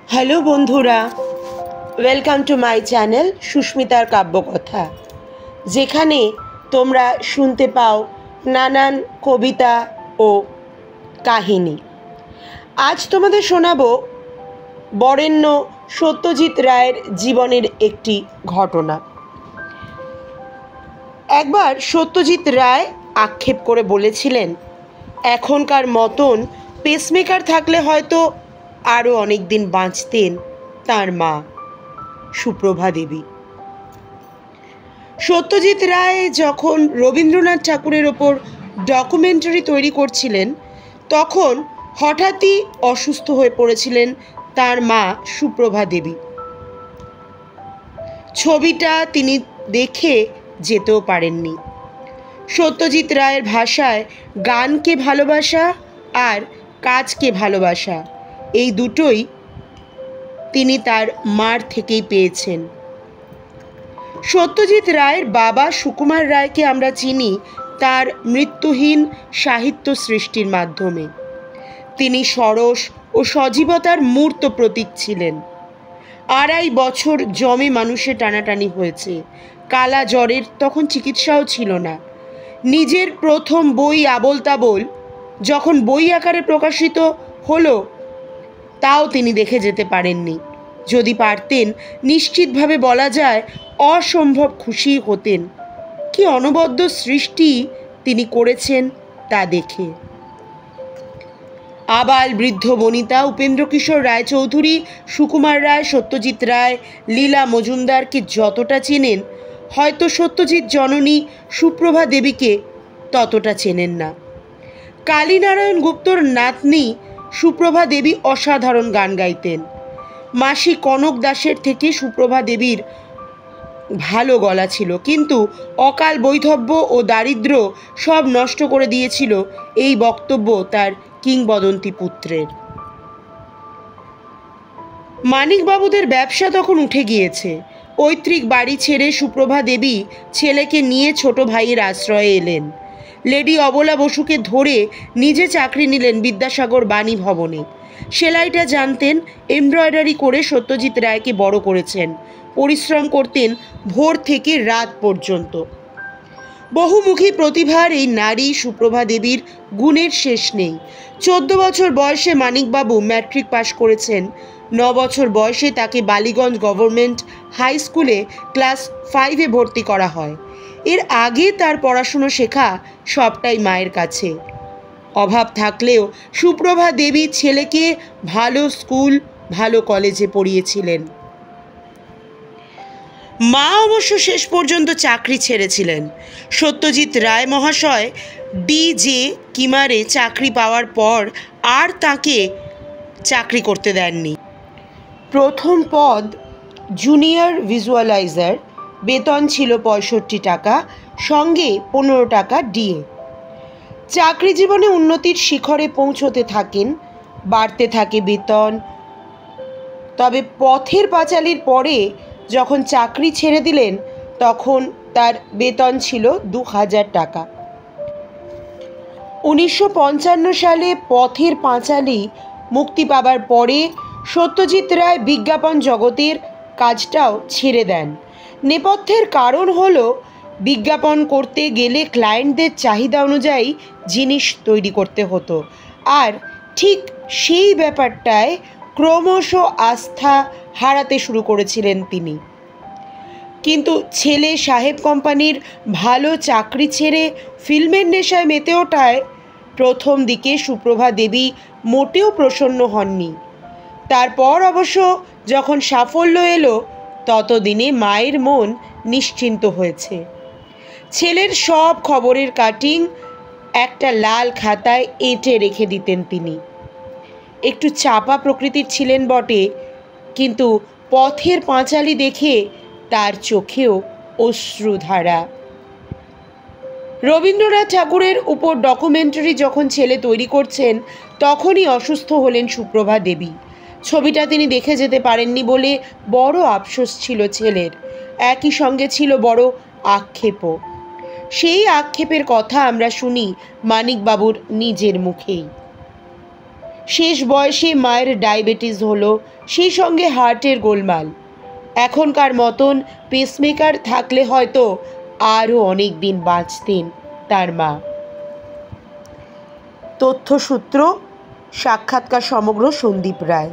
Hello বন্ধুরা, welcome to my channel সুস্মিতার কাব্যকথা, যেখানে তোমরা শুনতে পাও নানান কবিতা ও কাহিনী। আজ তোমাদের শোনাবো বরেণ্য সত্যজিৎ রায়ের জীবনের একটি ঘটনা। একবার সত্যজিৎ রায় আক্ষেপ করে বলেছিলেন, এখনকার মতন পেসমেকার থাকলে হয়তো আরও অনেক দিন বাঁচতেন তাঁর মা সুপ্রভা দেবী। সত্যজিৎ রায় যখন রবীন্দ্রনাথ ঠাকুরের ওপর ডকুমেন্টারি তৈরি করছিলেন, তখন হঠাৎই অসুস্থ হয়ে পড়েছিলেন তার মা সুপ্রভা দেবী। ছবিটা তিনি দেখে যেতেও পারেননি। সত্যজিৎ রায়ের ভাষায় গানকে ভালোবাসা আর কাজকে ভালোবাসা, এই দুটোই তিনি তার মার থেকেই পেয়েছেন। সত্যজিৎ রায়ের বাবা সুকুমার রায়কে আমরা চিনি তার মৃত্যুহীন সাহিত্য সৃষ্টির মাধ্যমে। তিনি সরস ও সজীবতার মূর্ত প্রতীক ছিলেন। 2.5 বছর জমে মানুষের টানাটানি হয়েছে। কালা জ্বরের তখন চিকিৎসাও ছিল না। নিজের প্রথম বই আবোল তাবোল যখন বই আকারে প্রকাশিত হলো, তাও তিনি দেখে যেতে পারেননি। যদি পারতেন, নিশ্চিতভাবে বলা যায় অসম্ভব খুশি হতেন। কি অনবদ্য সৃষ্টি তিনি করেছেন তা দেখে। আবাল বৃদ্ধ বনিতা উপেন্দ্রকিশোর রায়চৌধুরী, সুকুমার রায়, সত্যজিৎ রায়, লীলা মজুমদারকে যতটা চেনেন, হয়তো সত্যজিৎ জননী সুপ্রভা দেবীকে ততটা চেনেন না। কালীনারায়ণ গুপ্তর নাতনি সুপ্রভা দেবী অসাধারণ গান গাইতেন। মাসি কনক দাসের থেকে সুপ্রভা দেবীর ভালো গলা ছিল, কিন্তু অকাল বৈধব্য ও দারিদ্র্য সব নষ্ট করে দিয়েছিল এই বক্তব্য তার কিংবদন্তি পুত্রের। মানিকবাবুদের ব্যবসা তখন উঠে গিয়েছে। পৈতৃক বাড়ি ছেড়ে সুপ্রভা দেবী ছেলেকে নিয়ে ছোট ভাইয়ের আশ্রয়ে এলেন। লেডি অবলা বসুকে ধরে নিজে চাকরি নিলেন বিদ্যাসাগর বাণী ভবনে। সেলাইটা জানতেন, এমব্রয়ডারি করে সত্যজিৎ রায়কে বড় করেছেন। পরিশ্রম করতেন ভোর থেকে রাত পর্যন্ত। বহুমুখী প্রতিভার এই নারী সুপ্রভা দেবীর গুণের শেষ নেই। 14 বছর বয়সে মানিকবাবু ম্যাট্রিক পাশ করেছেন। 9 বছর বয়সে তাকে বালিগঞ্জ গভর্নমেন্ট হাই স্কুলে ক্লাস 5-এ ভর্তি করা হয়। এর আগে তার পড়াশুনো শেখা সবটাই মায়ের কাছে। অভাব থাকলেও সুপ্রভা দেবী ছেলেকে ভালো স্কুল, ভালো কলেজে পড়িয়েছিলেন। মা অবশ্য শেষ পর্যন্ত চাকরি ছেড়েছিলেন। সত্যজিৎ রায় মহাশয় ডিজে কিমারে চাকরি পাওয়ার পর আর তাকে চাকরি করতে দেননি। প্রথম পদ জুনিয়র ভিজুয়ালাইজার, বেতন ছিল 65 টাকা, সঙ্গে 15 টাকা ডিএ। চাকরি জীবনে উন্নতির শিখরে পৌঁছতে থাকেন, বাড়তে থাকে বেতন। তবে পথের পাঁচালীর পরে যখন চাকরি ছেড়ে দিলেন, তখন তার বেতন ছিল 2000 টাকা। 1955 সালে পথের পাঁচালী মুক্তি পাবার পরে সত্যজিৎ রায় বিজ্ঞাপন জগতের কাজটাও ছেড়ে দেন। নেপথ্যের কারণ হলো, বিজ্ঞাপন করতে গেলে ক্লায়েন্টদের চাহিদা অনুযায়ী জিনিস তৈরি করতে হতো, আর ঠিক সেই ব্যাপারটায় ক্রমশ আস্থা হারাতে শুরু করেছিলেন তিনি। কিন্তু ছেলে সাহেব কোম্পানির ভালো চাকরি ছেড়ে ফিল্মের নেশায় মেতে ওঠায় প্রথম দিকে সুপ্রভা দেবী মোটেও প্রসন্ন হননি। তারপর অবশ্য যখন সাফল্য এলো, ততদিনে মায়ের মন নিশ্চিন্ত হয়েছে। ছেলের সব খবরের কাটিং একটা লাল খাতায় এঁটে রেখে দিতেন তিনি। একটু চাপা প্রকৃতির ছিলেন বটে, কিন্তু পথের পাঁচালী দেখে তার চোখেও অশ্রুধারা। রবীন্দ্রনাথ ঠাকুরের উপর ডকুমেন্টারি যখন ছেলে তৈরি করছেন, তখনই অসুস্থ হলেন সুপ্রভা দেবী। ছবিটা তিনি দেখে যেতে পারেননি বলে বড় আফসোস ছিল ছেলের। একই সঙ্গে ছিল বড় আক্ষেপও। সেই আক্ষেপের কথা আমরা শুনি মানিকবাবুর নিজের মুখেই। শেষ বয়সে মায়ের ডায়াবেটিস হলো, সেই সঙ্গে হার্টের গোলমাল। এখনকার মতন পেসমেকার থাকলে হয়তো আরও অনেক দিন বাঁচতেন তার মা। তথ্যসূত্র, সাক্ষাৎকার সমগ্র সন্দীপ রায়।